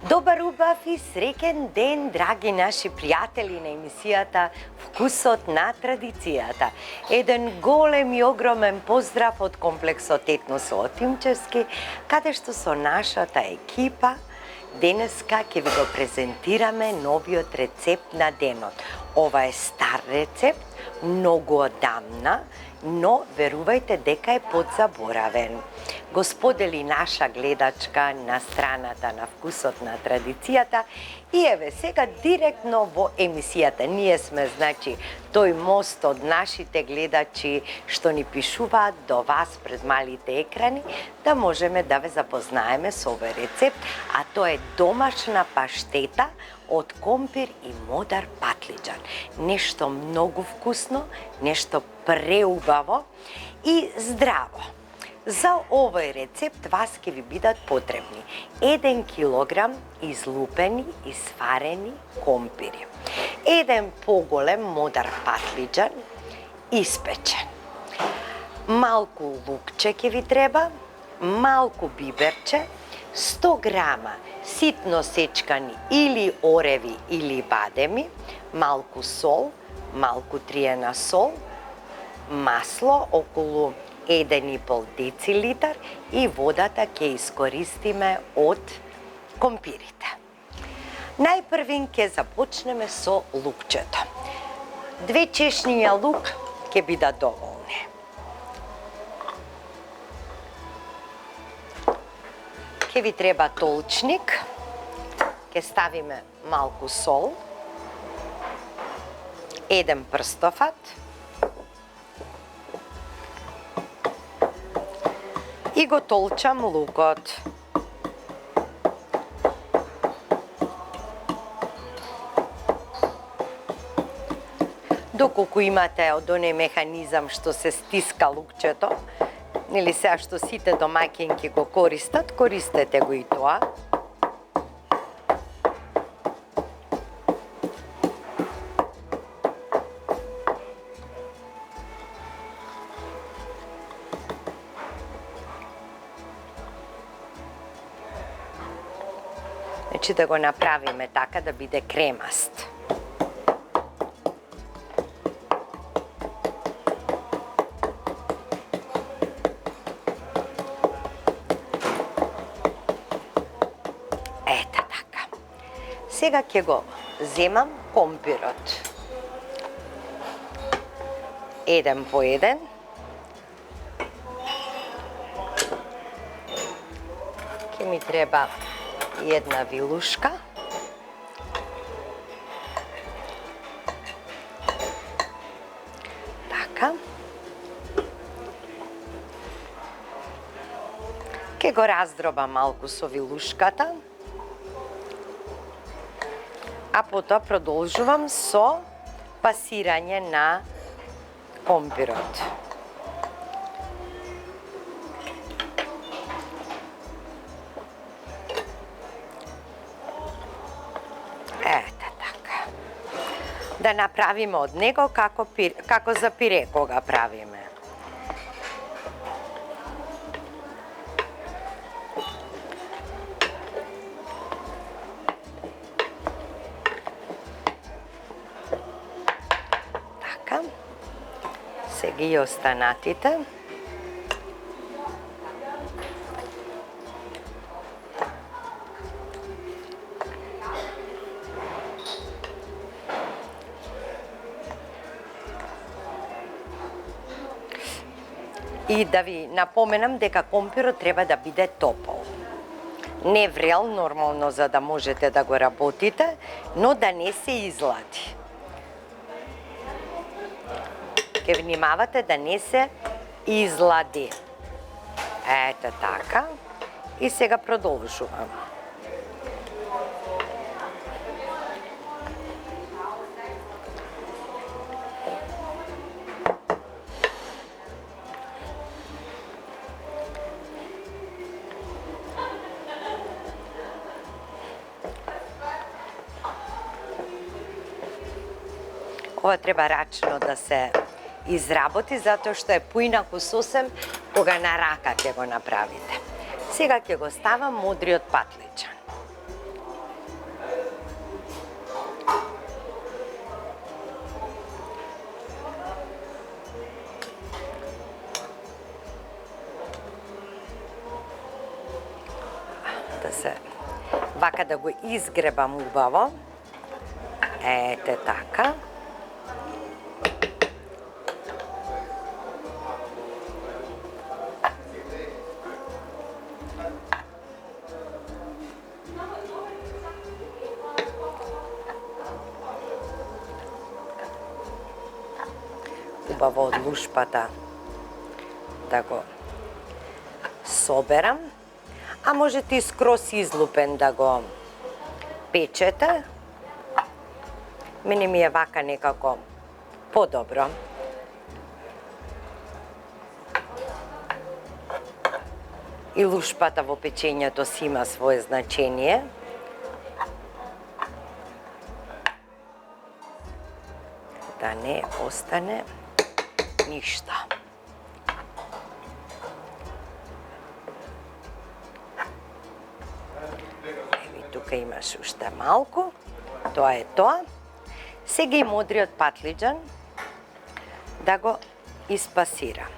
Добар, убав и среќен ден, драги наши пријатели на емисијата Вкусот на традицијата. Еден голем и огромен поздрав од комплексот Етнос Отимчевски, каде што со нашата екипа денеска ќе ви го презентираме новиот рецепт на денот. Ова е стар рецепт, многу одамна, но верувајте дека е подзаборавен. Го сподели наша гледачка на страната на Вкусот на традицијата и еве сега директно во емисијата. Ние сме, значи, тој мост од нашите гледачи што ни пишуваат до вас пред малите екрани, да можеме да ве запознаеме со овој рецепт, а тоа е домашна паштета од компир и модар патлиџан. Нешто многу вкусно, нешто преубаво и здраво. За овој рецепт вас ќе ви бидат потребни 1 килограм излупени и сварени компири, 1 поголем модар патлиџан испечен, малку лукче ќе ви треба, малку биберче, 100 грама ситно сечкани или ореви или бадеми, малку сол, малку триена сол, масло околу 1,5 децилитар и водата ќе искористиме од компирите. Најпрвин ќе започнеме со лукчето. 2 чешниња лук ќе бидат доволни. Ќе ви треба толчник, ќе ставиме малку сол, 1 прстофат, и го толчам лукот. Доколку имате од оној механизам што се стиска лукчето, или сега што сите домаќинки го користат, користете го и тоа. Значи да го направиме така да биде кремаст. Ете така. Сега ќе го земам компирот. 1 по 1. Ќе ми треба 1 вилушка, така, ќе го раздробам малку со вилушката, а потоа продолжувам со пасирање на компирот. Да направиме од него како за пире кога правиме. Така. Сега и останатите. И да ви напоменам дека компирот треба да биде топол. Не врел, нормално, за да можете да го работите, но да не се излади. Ке внимавате да не се излади. Ете така. И сега продолжувам. Ова треба рачно да се изработи, затоа што е поинаку сосем кога на рака ќе го направите. Сега ќе го ставам мудриот патлиџан. Да се вака да го изгребам убаво. Ете така. Убаво од лушпата да го соберам, а можете и скроз излупен да го печете. Мене ми е вака некако подобро. И лушпата во печењето си има свое значение. Да не остане ништо. Еви, тука имаш уште малку. Тоа е тоа. Сега и мудриот патлиџан да го испасирам.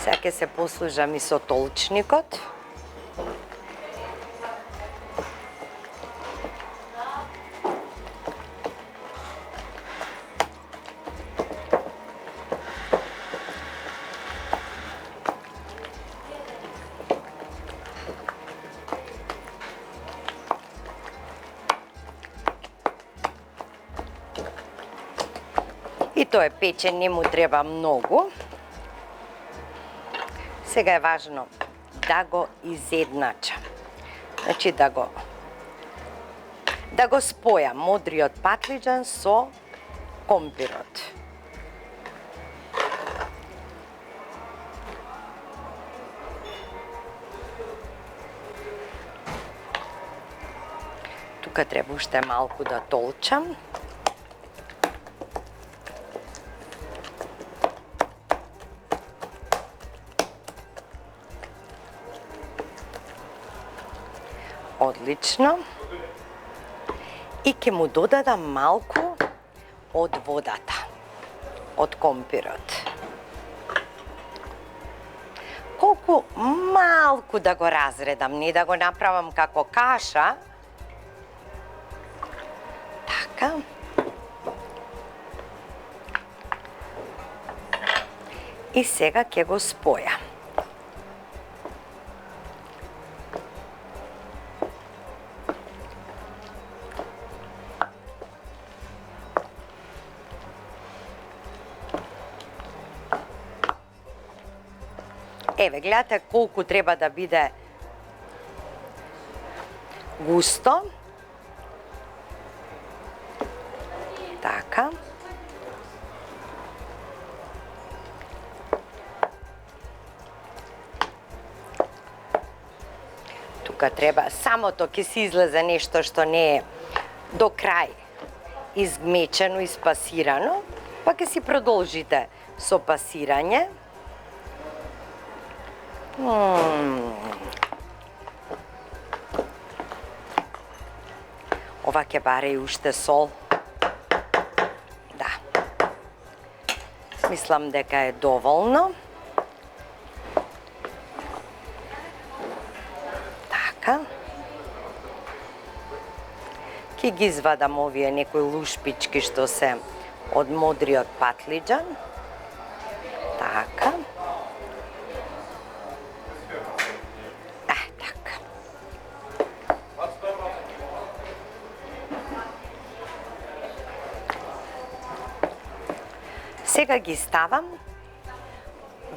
Сега ќе се послужам и со толчникот. И тоа е печен, не му треба многу. Сега е важно да го изедначам. Значи да го спојам мудриот патлиџан со компирот. Тука треба уште малку да толчам. Одлично. И ќе му додадам малку од водата, од компирот. Колку малку да го разредам, не да го направам како каша. Така. И сега ќе го спојам. Еве, гледате колку треба да биде густо. Така. Тука треба, самото ќе се излезе нешто што не е до крај измечено, испасирано, па ќе си продолжите со пасирање. Ова ќе баре и уште сол. Да. Мислам дека е доволно. Така. Ќе ги извадам овие некои лушпички што се од мудриот патлиџан. Така. Сега ги ставам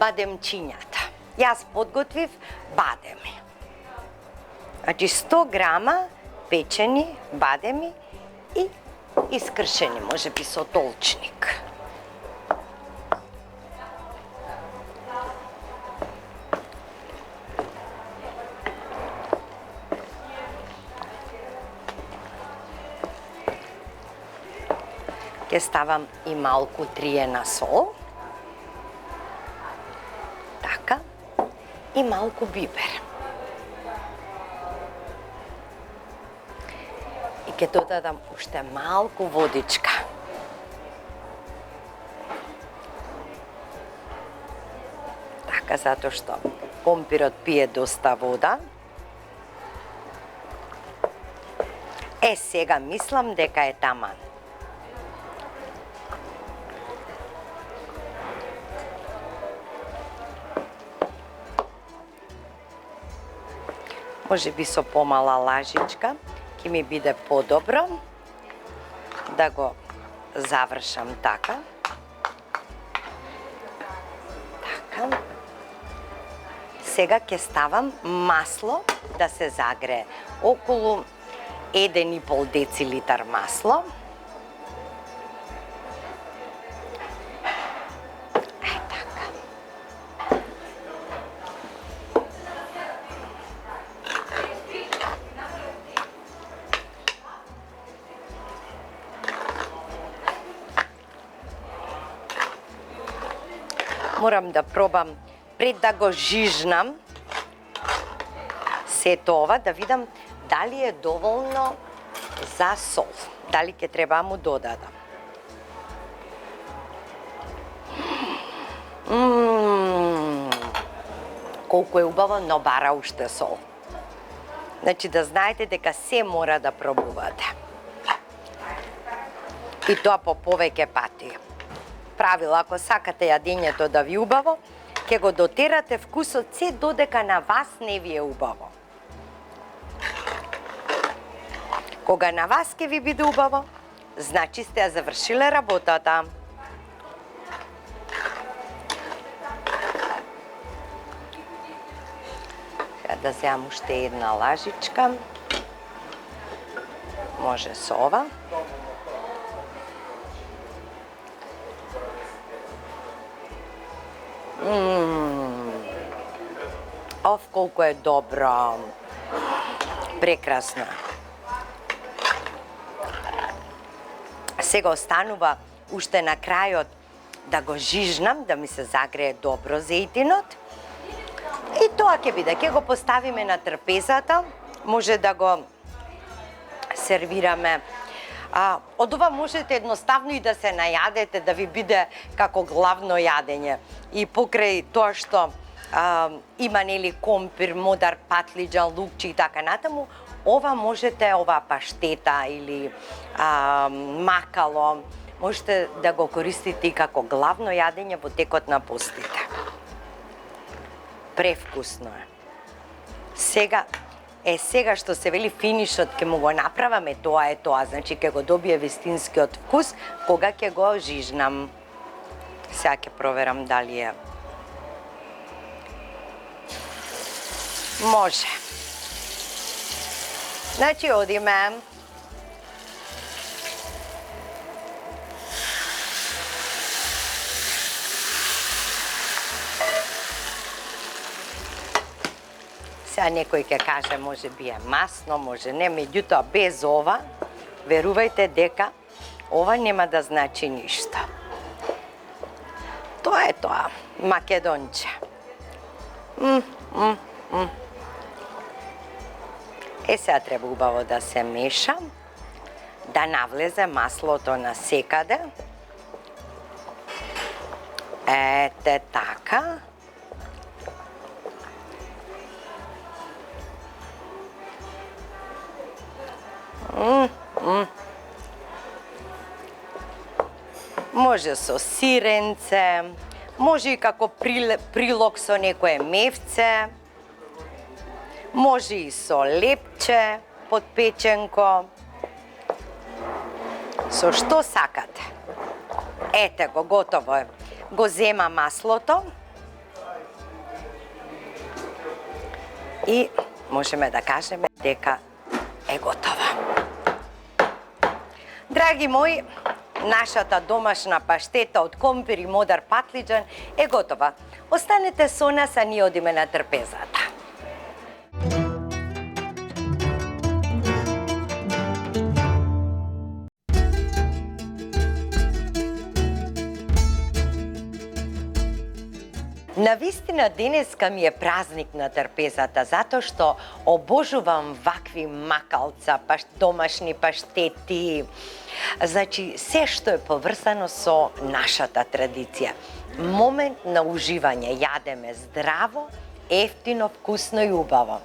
бадемчињата. Јас подготвив бадеми. Значи 100 грама печени бадеми и искршени, можеби со толчник. Ќе ставам и малку триена сол. Така. И малку бибер. И ќе додадам уште малку водичка. Така, затоа што компирот пие доста вода. Сега мислам дека е таман. Може би со помала лажичка ќе ми биде подобро да го завршам така. Така. Сега ќе ставам масло да се загрее. Околу 1,5 децилитар масло. Така. Морам да пробам пред да го жижнам сето ова, да видам дали е доволно за сол. Дали ќе треба да му додадам. Колку е убаво, но бара уште сол. Значи да знаете дека се мора да пробувате. И тоа по повеќе пати. Правило, ако сакате јадењето да ви убаво, ќе го дотерате вкусот се додека на вас не ви е убаво. Кога на вас ќе ви биде убаво, значи сте ја завршиле работата. Сега да земам уште една лажичка. Може со ова. Ов колку е добро. Прекрасно. Сега останува уште на крајот да го жижнам, да ми се загрее добро зејтинот. И тоа ќе биде, ќе го поставиме на трпезата, може да го сервираме. Од ова можете едноставно и да се најадете, да ви биде како главно јадење. И покрај тоа што има нели компир, модар, патлиџан, лукчи и така натаму, ова можете, ова паштета или макало, можете да го користите и како главно јадење во текот на постите. Превкусно е. Сега што се вели финишот ќе му го направаме, тоа е тоа, значи ќе го добие вистинскиот вкус кога ќе го жижнам. Сега ќе проверам дали е. Може. Значи одиме. Сега некој ќе каже може би е масно, може не, меѓутоа без ова, верувајте дека ова нема да значи ништо. Тоа е тоа, македонче. Сега треба убаво да се меша, да навлезе маслото на секаде. Ете така. Може со сиренце, може и како прилог со некое мевце, може и со лепче подпеченко, со што сакате. Ете го, готово е. Го зема маслото и можеме да кажеме дека е готова. Драги мои, нашата домашна паштета од компир и модар патлиџан е готова. Останете со нас, а ние одиме на трпезата. На вистина денеска ми е празник на трпезата, затоа што обожувам вакви макалца, домашни паштети. Значи, се што е поврзано со нашата традиција. Момент на уживање, јадеме здраво, ефтино, вкусно и убаво.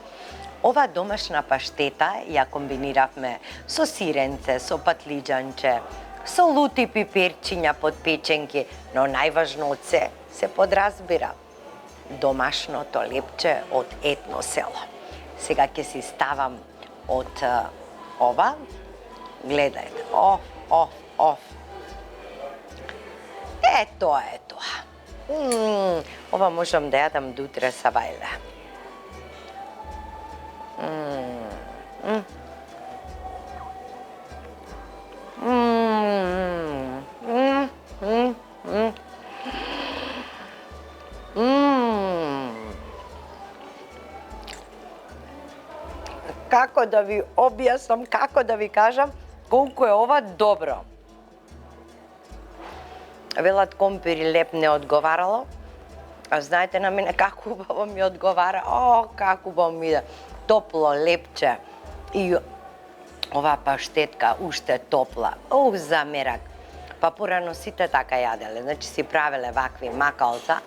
Ова домашна паштета ја комбиниравме со сиренце, со патлиџанче, со лути пиперчиња под печенки, но најважно од се подразбира домашното лепче од етно село. Сега ќе си ставам од ова. Гледајте, тоа е тоа. Ова можам да јадам до утре са вајле. Како да ви објаснам, како да ви кажам, колку е ова добро. Велат компири леп не одговарало, а знаете на мене како убаво ми одговара, како убаво ми иде, топло лепче и ова паштетка уште топла, замерак. Па порано сите така јаделе, значи си правеле вакви макалца.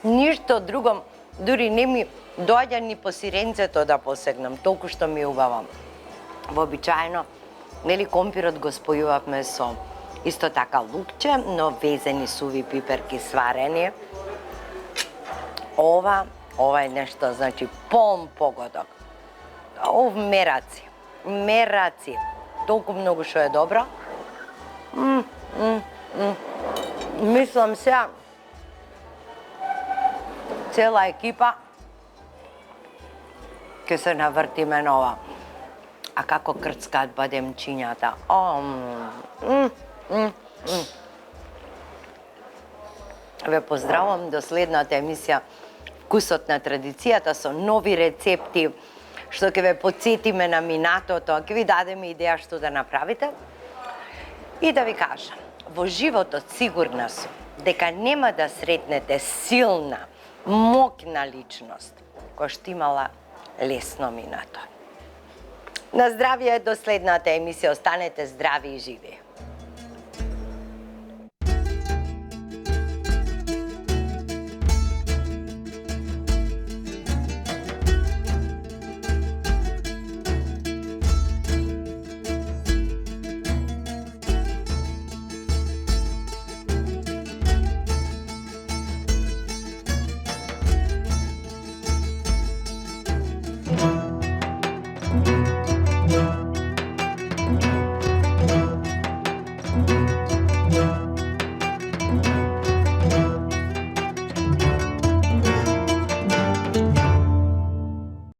Ништо друго, дури не ми доаѓа ни по сиренцето да посегнам, толку што ми е убаво. Вообичаено, нели компирот го спојувавме со исто така лукче, но везени суви пиперки сварени. Ова е нешто, значи, полн погодок. Мераци. Толку многу што е добро. Мислам сега, цела екипа ќе се навртиме на ова. А како крцкаат бадемчињата. Ве поздравувам до следната емисија Вкусот на традицијата со нови рецепти, што ќе ве потсетиме на минатото, ќе ви дадеме идеја што да направите. И да ви кажам, во животот сигурна сум дека нема да сретнете силна, моќна личност која што имала лесно минато. На здравје до следната емисија, останете здрави и живи.